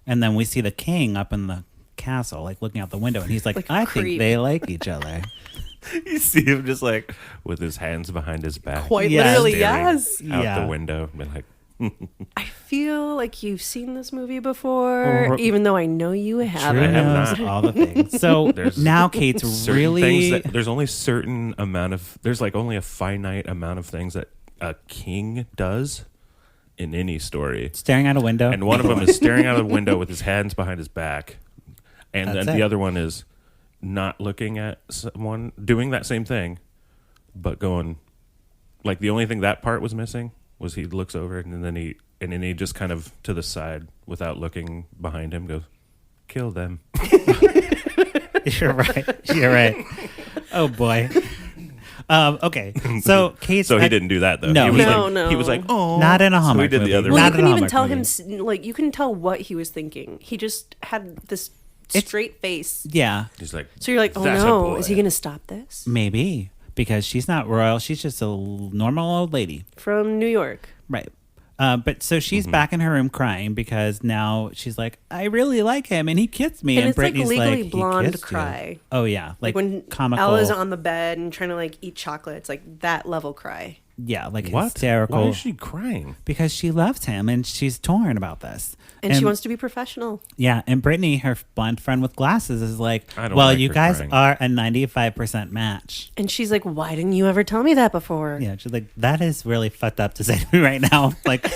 And then we see the king up in the castle, like looking out the window, and he's like, Like a I creep. think they like each other. You see him just like with his hands behind his back. Quite Yeah. literally, staring yes. Out Yeah. the window. Been like, I feel like you've seen this movie before, even though I know you True haven't. I have knows not. all the things. So There's now Kate's certain really things that, there's only certain amount of there's like only a finite amount of things that a king does in any story, staring out a window. and one of them is staring out of the window with his hands behind his back, and That's then it. the other one is not looking at someone doing that same thing, but going like the only thing that part was missing was he looks over and then he just kind of to the side without looking behind him goes, kill them. You're right. You're right. Oh boy. Okay. So Kate's So he didn't do that though. No, he was he like, didn't. No. He was like, oh, not in a So he Hallmark did movie. the other Well, one. Not you in a couldn't even Hallmark tell movie. him, like, you couldn't tell what he was thinking. He just had this straight face. Yeah, He's like, So you're like, oh "That's a no, boy." is he going to stop this? maybe because she's not royal. She's just a normal old lady. From New York. Right. But so she's back in her room crying because now she's like, I really like him and he kissed me. And it's like Brittany's Legally "He Blonde kissed you." cry. Oh yeah, Like when comical. Ella's on the bed and trying to like eat chocolates, like that level cry. Yeah, like what? hysterical. Why is she crying? Because she loves him and she's torn about this. And she wants to be professional. Yeah, and Brittany, her blonde friend with glasses, is like, I don't well, like you her guys crying. are a 95% match. And she's like, why didn't you ever tell me that before? Yeah, she's like, that is really fucked up to say to me right now. Like,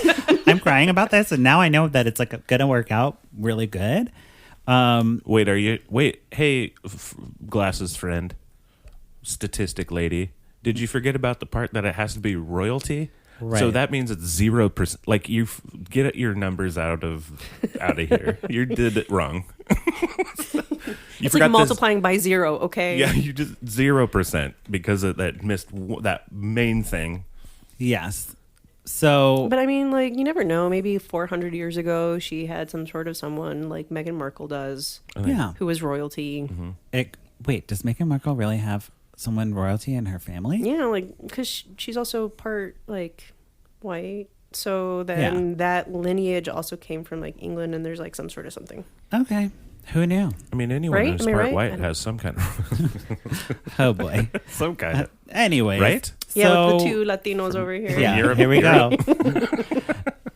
I'm crying about this, and now I know that it's like gonna work out really good. Wait, hey, glasses friend, statistic lady, did you forget about the part that it has to be royalty? Right. So that means it's 0%. Like you get your numbers out of here. You did it wrong. You It's like multiplying by 0, okay? Yeah, you just 0% because of that missed that main thing. Yes. So But I mean, like, you never know. Maybe 400 years ago, she had some sort of someone like Meghan Markle does, yeah. who was royalty. Wait, does Meghan Markle really have someone royalty in her family? Yeah, like, because she's also part, like, white. So then that lineage also came from, like, England, and there's, like, some sort of something. Okay. Who knew? I mean, anyone Right? who's Am I part right? white has some kind of Oh boy. some kind of Anyways. right. Yeah, so, with the two Latinos over here. Yeah, Europe. here we go.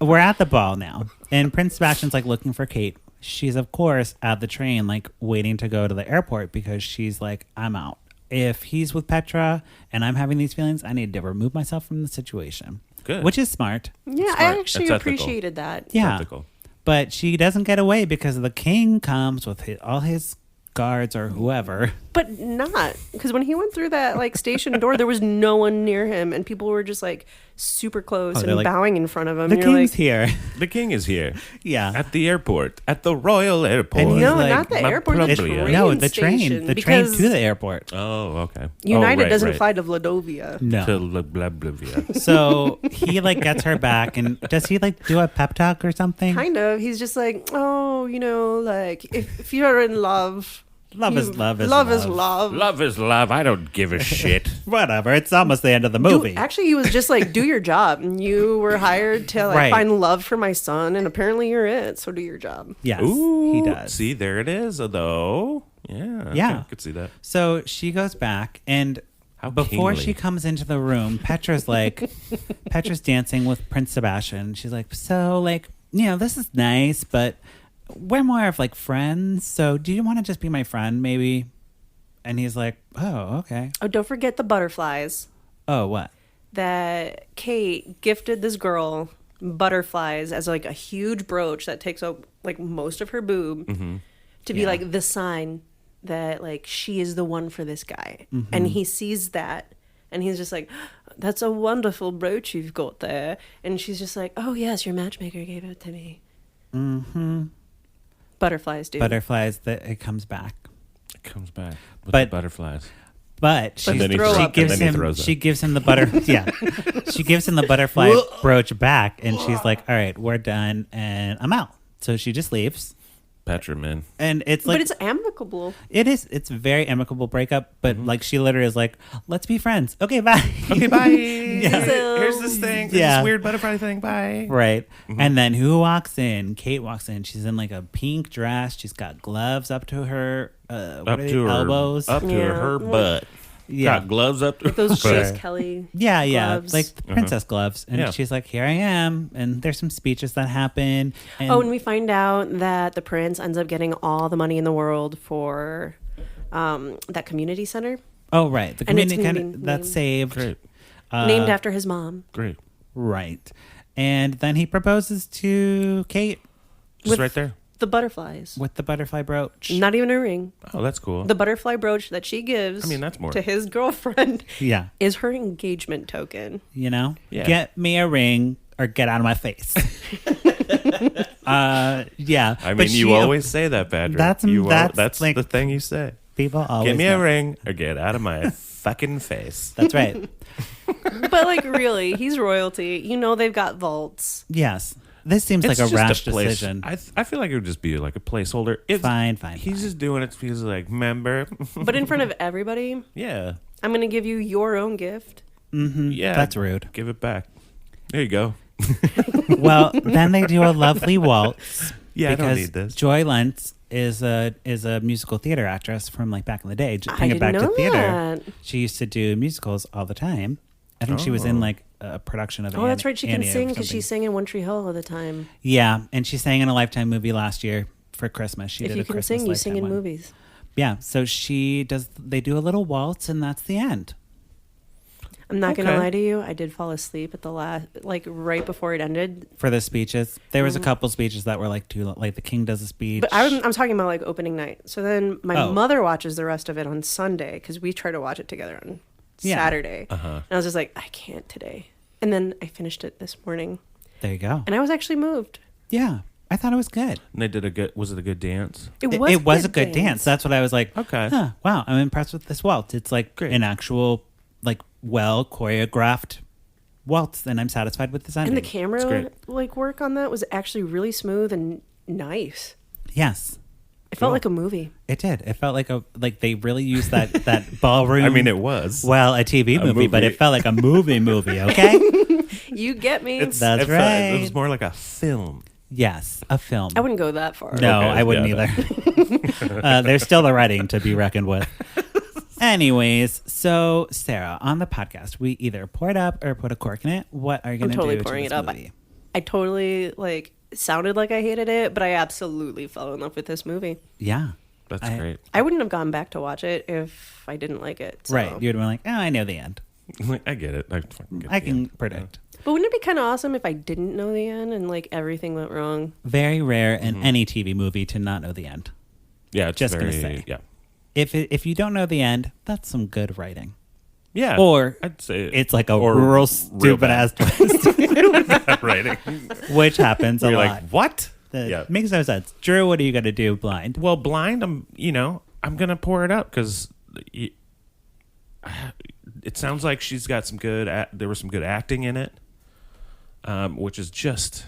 We're at the ball now, and Prince Sebastian's like looking for Kate. She's of course at the train, like waiting to go to the airport because she's like, I'm out. If he's with Petra and I'm having these feelings, I need to remove myself from the situation. Good. Which is smart. Yeah, Smart. I actually That's ethical. appreciated that. Yeah. Ethical. But she doesn't get away because the king comes with all his guards or whoever. But not, because when he went through that, like, station door, there was no one near him, and people were just, like, super close they're and like, bowing in front of him. The and you're king's like, here. The king is here Yeah. at the airport, at the royal airport. And he's no, like, not the "My airport, the probably, train No, the train. station, The train because to the airport. Oh, okay. United right, doesn't right. fly to Vladovia. No. To blah, blah, blah. So he like gets her back, and does he like do a pep talk or something? Kind of. He's just like, oh, you know, like, if you're in love, Love is love. Love is love. Love is love. I don't give a shit. Whatever. It's almost the end of the movie. Actually, he was just like, do your job. And you were hired to like Right. find love for my son, and apparently you're it. So do your job. Yes, Ooh, he does. See, there it is, though. Yeah. Yeah. I could see that. So she goes back, and How before kingly. she comes into the room, Petra's dancing with Prince Sebastian. She's like, so like, this is nice, but we're more of like friends. So do you want to just be my friend, maybe? And he's like, oh, okay. Oh, don't forget the butterflies. Oh, what? That Kate gifted this girl butterflies as like a huge brooch that takes up like most of her boob to be like the sign that like she is the one for this guy. And he sees that and he's just like, that's a wonderful brooch you've got there. And she's just like, oh yes, your matchmaker gave it to me. Butterflies, dude. Butterflies, that it comes back. It comes back with But- the butterflies. But she then he throw throws- up. and then he throws she up. gives him the she gives him the butterfly brooch back, and she's like, all right, we're done, and I'm out. So she just leaves. Petra, man. And it's like, but it's amicable. it's a very amicable breakup, but like she literally is like, let's be friends. Okay, bye. Okay, bye. Yeah. Here's this thing. Here's Yeah. this weird butterfly thing. Bye. Right. And then who walks in? Kate walks in. She's in like a pink dress. She's got gloves up to her Up to her elbows. Up to Yeah. her butt. Yeah. Got gloves up to Those Right. Chase Kelly Yeah, gloves. like the princess gloves. And Yeah. she's like, here I am. And there's some speeches that happen. And Oh, and we find out that the prince ends up getting all the money in the world for that community center, oh, right. The And it's community named- that's saved. Great. named after his mom. Great. Right. And then he proposes to Kate Just With- right there. The butterflies. with the butterfly brooch. Not even a ring. Oh, that's cool. The butterfly brooch that she gives I mean, that's more. to his girlfriend Yeah. is her engagement token. Yeah. Yeah. Get me a ring or get out of my face. Yeah. I But mean, she- you always say that, Patrick. that's That's like- the thing you say. people always Give me know. a ring or get out of my fucking face. That's right. But like really, he's royalty. You know they've got vaults. Yes. This seems like a just rash place- decision. I feel like it would just be like a placeholder. It's Fine. He's just doing it. He's like, member. But in front of everybody, Yeah. I'm gonna give you your own gift. Yeah. That's rude. Give it back. There you go. Well, then they do a lovely waltz. Yeah, I don't because need this. Joy Lenz is a musical theater actress from like back in the day. Just I bring it didn't back to know theater. that. She used to do musicals all the time. I think she was in like a production of. Oh, that's right. She can Annie or sing because she something. sang in One Tree Hill all the time. Yeah, and she sang in a Lifetime movie last year for Christmas. She If did you a can Christmas sing, you sing in Lifetime one. movies. Yeah, so she does. They do a little waltz, and that's the end. I'm not gonna Okay. lie to you. I did fall asleep at the last, like right before it ended. For the speeches, there was a couple speeches that were like too, like the king does a speech. But I'm talking about like opening night. So then my Oh. mother watches the rest of it on Sunday because we try to watch it together on Yeah. Saturday. And I was just like, I can't today. And then I finished it this morning, There you go. and I was actually moved. Yeah, I thought it was good. And they did a good. Was it a good dance? It was a good dance. That's what I was like. Okay. Huh, wow, I'm impressed with this waltz. It's like Great. an actual, like, well choreographed waltz, and I'm satisfied with this ending. And the It's camera great. like work on that was actually really smooth and nice. Yes, It felt Cool. like a movie. it did. It felt like they really used that ballroom. I mean, it was. well, a TV movie, but movie. it felt like a movie. Okay. You get me. That's it right. was more like a film. Yes, a film. I wouldn't go that far. No, Okay, I wouldn't yeah, either. There's still the writing to be reckoned with. Anyways, so Sarah, on the podcast, we either pour it up or put a cork in it. What are you going to totally do pouring to it this up. movie? I totally like sounded like I hated it, but I absolutely fell in love with this movie. Yeah. That's I- great. I wouldn't have gone back to watch it if I didn't like it. So. Right. You'd have been like, oh, I know the end. I get it. I fucking get I the can end. predict. But wouldn't it be kind of awesome if I didn't know the end and like everything went wrong? Very rare Mm-hmm. in any TV movie to not know the end. Yeah, it's Just very, gonna say. Yeah. If you don't know the end, that's some good writing. Yeah. Or I'd say it's like a or real real stupid bad. ass twist, writing. which happens a You're lot. like, what? That Yeah. makes no sense. Drew, what are you going to do blind? Well, blind, I'm gonna pour it up because it sounds like she's got some good. There was some good acting in it, which is just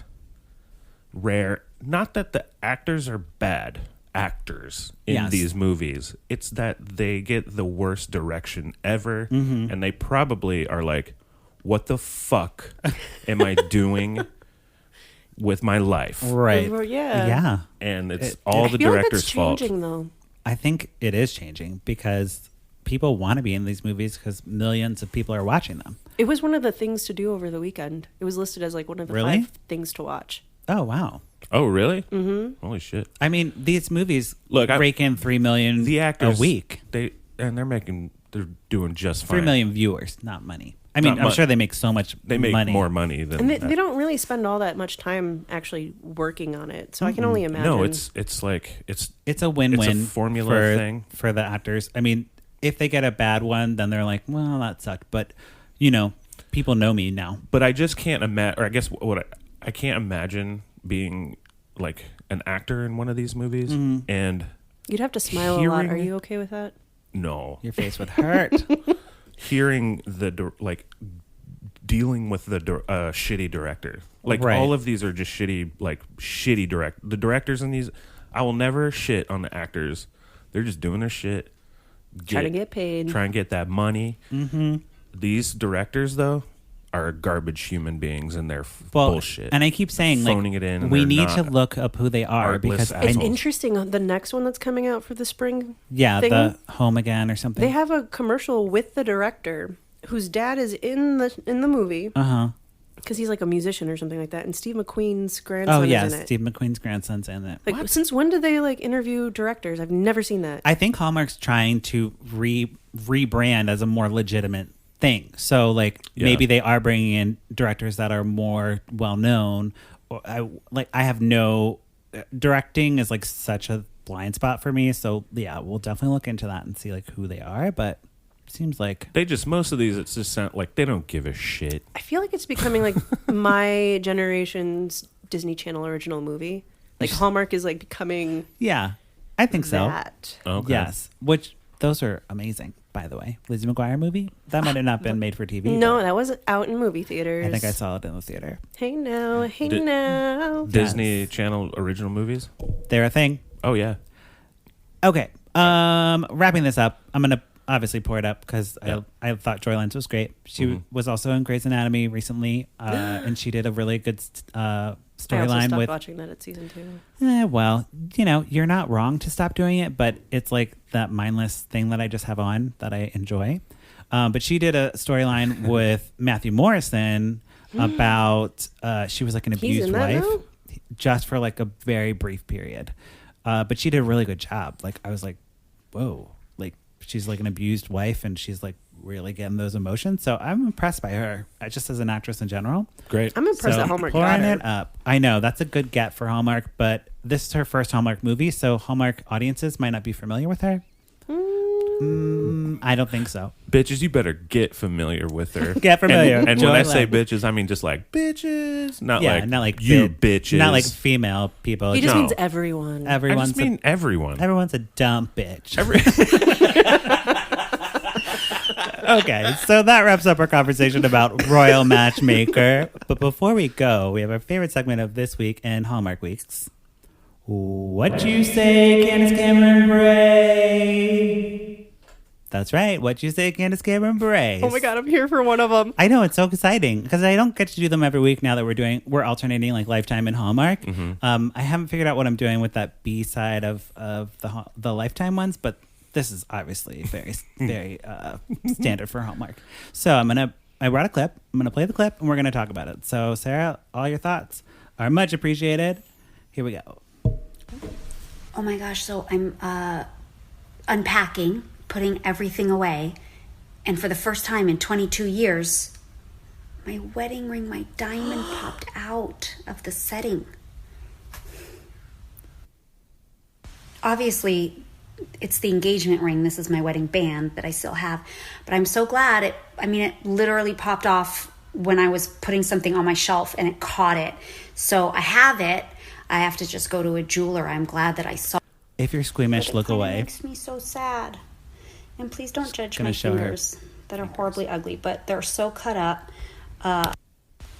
rare. Not that the actors are bad actors in Yes. these movies. It's that they get the worst direction ever, and they probably are like, what the fuck am I doing with my life? Right. Yeah. Yeah. And it's all the I feel like director's it's fault. changing, though. I think it is changing because people want to be in these movies because millions of people are watching them. It was one of the things to do over the weekend. It was listed as like one of the Really? 5 things to watch. Oh, wow. Oh, really? Mm-hmm. Holy shit! I mean, these movies Look, rake in 3 million The actors a week. they're doing just fine. 3 million viewers, not money. I mean, Not I'm sure they make so much They make money. more money than And they that. don't really spend all that much time actually working on it. So I can only imagine. No, it's like It's a win-win It's a formula for, thing. for the actors. I mean, if they get a bad one, then they're like, well, that sucked. But, people know me now. But I just can't imagine. Or I guess I can't imagine being like an actor in one of these movies. And You'd have to smile a lot. Hearing- Are you okay with that? no, Your face would hurt. hearing dealing with the shitty director. Like Right. all of these are just shitty the directors in these. I will never shit on the actors. They're just doing their shit. Trying to get paid. Try and get that money. Mm-hmm. These directors, though, are garbage human beings, and they're bullshit. And I keep saying, Phoning it in, and we they're need to not look up who they are artless because assholes. It's interesting. The next one that's coming out for the spring yeah, thing, the Home Again or something. they have a commercial with the director whose dad is in the movie Uh-huh. because he's like a musician or something like that. And Steve McQueen's grandson Oh, yeah, is in it. Steve McQueen's grandson's in it. Like, since when did they like interview directors? I've never seen that. I think Hallmark's trying to rebrand as a more legitimate thing. So, maybe they are bringing in directors that are more well-known. I have no... Directing is, such a blind spot for me. So, yeah, we'll definitely look into that and see, who they are. But seems like... most of these, it's just sound like they don't give a shit. I feel like it's becoming like my generation's Disney Channel original movie. Like Hallmark is like becoming Yeah, I think so. that. Okay. Yes. Which, those are amazing, by the way. Lizzie McGuire movie? That might have not been made for TV. No, but that was out in movie theaters. I think I saw it in the theater. Hey now, hey Di- now. Disney Channel original movies? They're a thing. Oh, yeah. Okay. Wrapping this up, I'm going to obviously pour it up because I thought Joy Lenz was great. She was also in Grey's Anatomy recently, and she did a really good I also storyline stopped with... watching that at season 2. Well, you're not wrong to stop doing it, but it's like that mindless thing that I just have on that I enjoy. But she did a storyline with Matthew Morrison about she was like an He's abused in that wife now? just for like a very brief period. But she did a really good job. Like I was like, whoa, like she's like an abused wife and she's like really getting those emotions. So I'm impressed by her just as an actress in general. Great. I'm impressed So that Hallmark pouring got her. it up. I know that's a good get for Hallmark, but this is her first Hallmark movie, so Hallmark audiences might not be familiar with her. I don't think so. Bitches, you better get familiar with her. Get familiar. And when Joy I say Lenz. bitches, I mean just like bitches. Not like you bitches. not like female people. He just No. means everyone. I everyone's just mean everyone. everyone's a dumb bitch. Okay, so that wraps up our conversation about Royal Matchmaker. But before we go, we have our favorite segment of this week in Hallmark Weeks. What you say, Candace Cameron Bure? That's right. What you say, Candace Cameron Bure? Oh my god, I'm here for one of them. I know, it's so exciting because I don't get to do them every week now that we're alternating like Lifetime and Hallmark. I haven't figured out what I'm doing with that B side of the Lifetime ones, but this is obviously very very standard for Hallmark. So I brought a clip. I'm gonna play the clip and we're gonna talk about it. So Sarah, all your thoughts are much appreciated. Here we go. Oh my gosh, so I'm unpacking, putting everything away, and for the first time in 22 years, my wedding ring, my diamond popped out of the setting. Obviously, it's the engagement ring. This is my wedding band that I still have, but I'm so glad it literally popped off when I was putting something on my shelf and it caught it. So I have it. I have to just go to a jeweler. I'm glad that I saw. If you're squeamish, look away. It makes me so sad. And please don't judge gonna my show her fingers that are horribly ugly, but they're so cut up.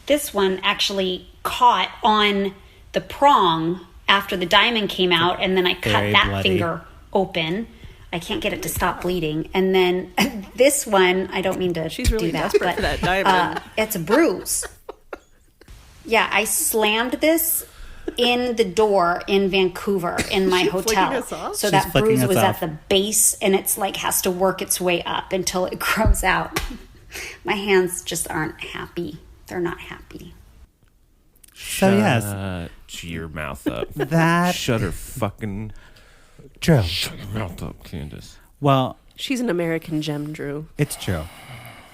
This one actually caught on the prong after the diamond came out, and then I cut Very that bloody. finger open. I can't get it to stop bleeding. And then this one, I don't mean to She's really do that, desperate but for that diamond. it's a bruise. Yeah, I slammed this in the door in Vancouver in my flicking hotel. us off? So She's that flicking bruise us was off. at the base, and it's like has to work its way up until it grows out. My hands just aren't happy. They're not happy. So yes, Shut your mouth up. that Shut her fucking true. shut your mouth up, Candace. Well, She's an American gem, Drew. it's true.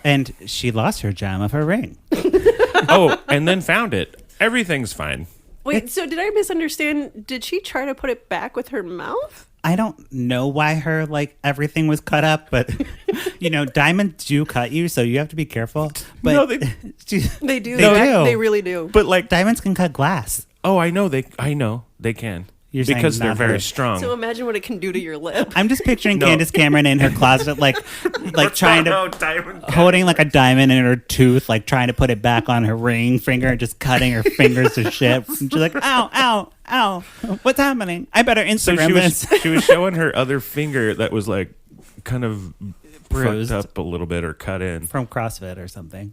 And she lost her gem of her ring. Oh, and then found it. Everything's fine. Wait, so did I misunderstand? Did she try to put it back with her mouth? I don't know why her everything was cut up, but diamonds do cut you, so you have to be careful. But No, they- They do. They do. They really do. But diamonds can cut glass. oh, I know they can. You're saying because they're not very her. strong. So imagine what it can do to your lip. I'm just picturing No. Candace Cameron in her closet, trying to holding a diamond in her tooth, trying to put it back on her ring finger and just cutting her fingers to shit. And she's like, ow, ow, ow. What's happening? I better So Instagram this. she was showing her other finger that was kind of Bruised. fucked up a little bit or cut in. From CrossFit or something.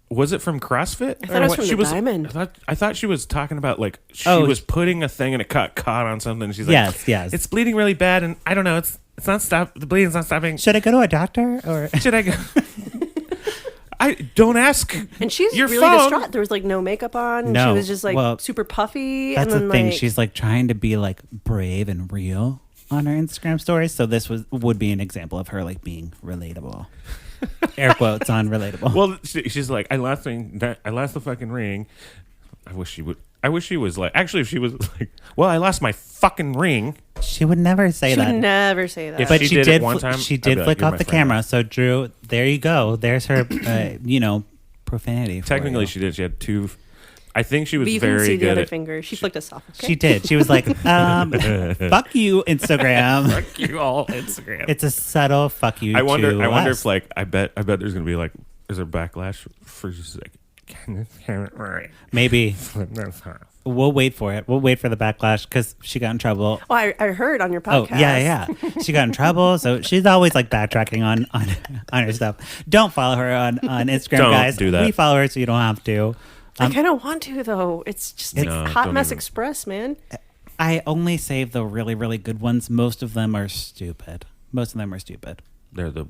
Was it from CrossFit? I thought it was from the diamond. I thought she was talking about she Oh. was putting a thing and it caught on something. And she's like, Yes. it's bleeding really bad, and I don't know. It's not stop. The bleeding's not stopping. Should I go to a doctor or? Should I go? I don't ask. And she's your really phone. distraught. There was no makeup on. No. She was just super puffy. That's and the then thing. She's trying to be brave and real on her Instagram stories. So this would be an example of her being relatable. Air quotes on relatable. Well, she's like, I lost the fucking ring. I wish she would. I wish she was actually, if she was well, I lost my fucking ring. She would never say she that. would never say that. If But she she did did. it one time, She I'd did be like, flick "You're off my the friend." camera. So Drew, there you go. There's her. Profanity. For Technically, you. she did. She had two. I think she was but you can very see the good other at. finger. She flicked us off. Okay? She did. She was like, "Fuck you, Instagram." Fuck you all, Instagram. It's a subtle fuck you. I wonder us. if I bet there's gonna be is there backlash for just maybe we'll wait for it. We'll wait for the backlash because she got in trouble. Oh, I heard on your Oh podcast. yeah. She got in trouble, so she's always backtracking on her stuff. Don't follow her on Instagram, Don't guys. do that. We follow her, so you don't have to. I kind of want to though. It's just No, Hot don't Mess even. Express, man. I only save the really, really good ones. Most of them are stupid. They're the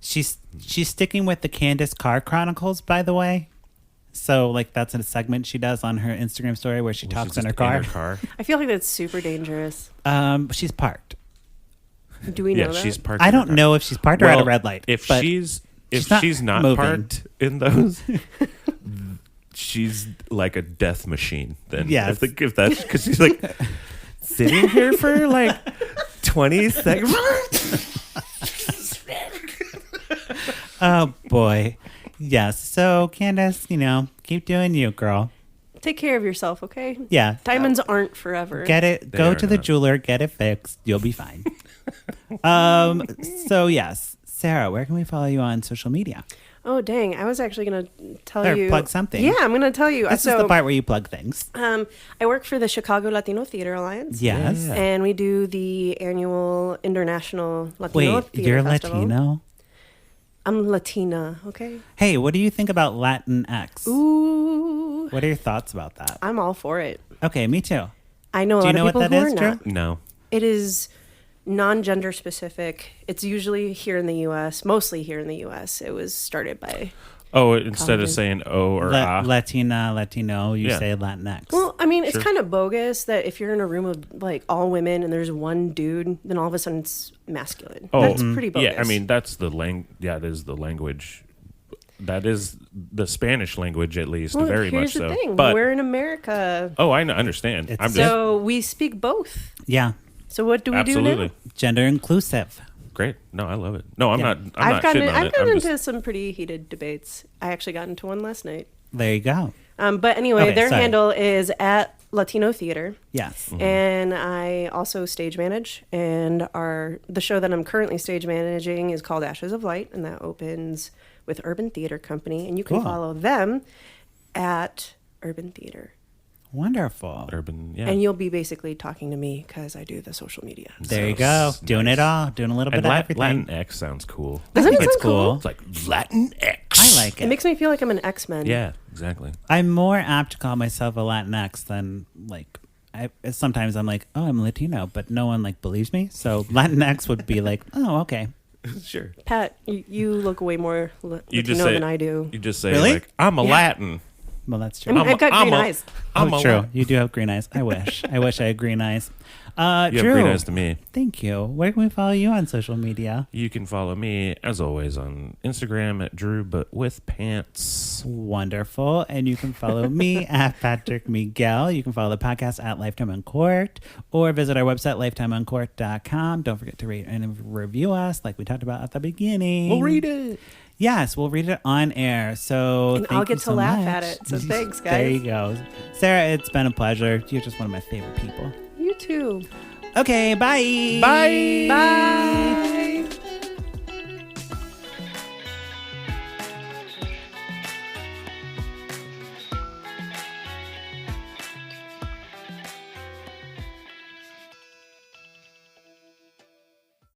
She's sticking with the Candace Car Chronicles, by the way. So that's a segment she does on her Instagram story where she talks in her car. I feel like that's super dangerous. She's parked. Do we know that? she's parked. I in her don't car. know if she's parked or at a red light. If but she's she's not not moving. parked in those, she's like a death machine. Then Yes. if that's because she's sitting here for 20 seconds. Oh boy. Yes. So Candace, keep doing you, girl. Take care of yourself, okay? Yeah. Diamonds aren't forever. Get it. They Go are to the not. jeweler. Get it fixed. You'll be fine. So yes, Sarah, where can we follow you on social media? Oh dang! I was actually gonna tell Or you plug something. Yeah, I'm gonna tell you. This is the part where you plug things. I work for the Chicago Latino Theater Alliance. Yes. Yeah. And we do the annual International Latino Wait, Theater you're Festival. Latino? I'm Latina, okay? Hey, what do you think about LatinX? Ooh, What are your thoughts about that? I'm all for it. Okay, me too. I know a Do you lot know of what people that who is, are Drew? not. No. It is non-gender specific. It's usually here in the U.S., mostly here in the U.S. It was started by... Oh, instead of Content. saying O or ah. Latina, Latino, you Yeah. say Latinx. Well, I mean, it's Sure. kind of bogus that if you're in a room of all women and there's one dude, then all of a sudden it's masculine. Oh, That's pretty bogus. Yeah, I mean that's the it is the language. That is the Spanish language, at least, well, very here's much the so. thing: But we're in America, I understand. It's I'm just so we speak both. Yeah. So what do we absolutely do now? Gender inclusive. great. No, I love it. No, I'm Yeah. not. I'm I've not gotten shitting on I've it. gotten I'm into just, some pretty heated debates. I actually got into one last night. There you go. But anyway, Okay, their sorry. handle is at Latino Theater. Yes. And I also stage manage, and the show that I'm currently stage managing is called Ashes of Light, and that opens with Urban Theater Company, and you can Cool. follow them at Urban Theater. Wonderful. Urban, yeah. And you'll be basically talking to me because I do the social media. There you go. Doing it all. Doing a little bit And of everything. LatinX sounds cool. I think Doesn't it it's sound cool? cool. It's like LatinX. I like It it. makes me feel like I'm an X-Men. Yeah, exactly. I'm more apt to call myself a Latinx than like. Sometimes I'm like, oh, I'm Latino, but no one like believes me. So Latinx would be like, oh, okay. Sure. Pat, you look way more Latino than I do. You just say, Really? like, I'm a Yeah. Latin. Well, that's I true. mean, I've got green eyes. I'm Oh, a true. Latin. You do have green eyes. I wish. I wish I had green eyes. You have Drew, green eyes to me. thank you. Where can we follow you on social media? You can follow me, as always, on Instagram at Drew, but with pants. Wonderful. And you can follow me at Patrick Miguel. You can follow the podcast at Lifetime on Court or visit our website, lifetimeoncourt.com. Don't forget to rate and review us like we talked about at the beginning. We'll read it. Yes, we'll read it on air. So And thank I'll you get to so laugh much. at it. So thanks, guys. There you go. Sarah, it's been a pleasure. You're just one of my favorite people. You too. Okay, bye. Bye. Bye.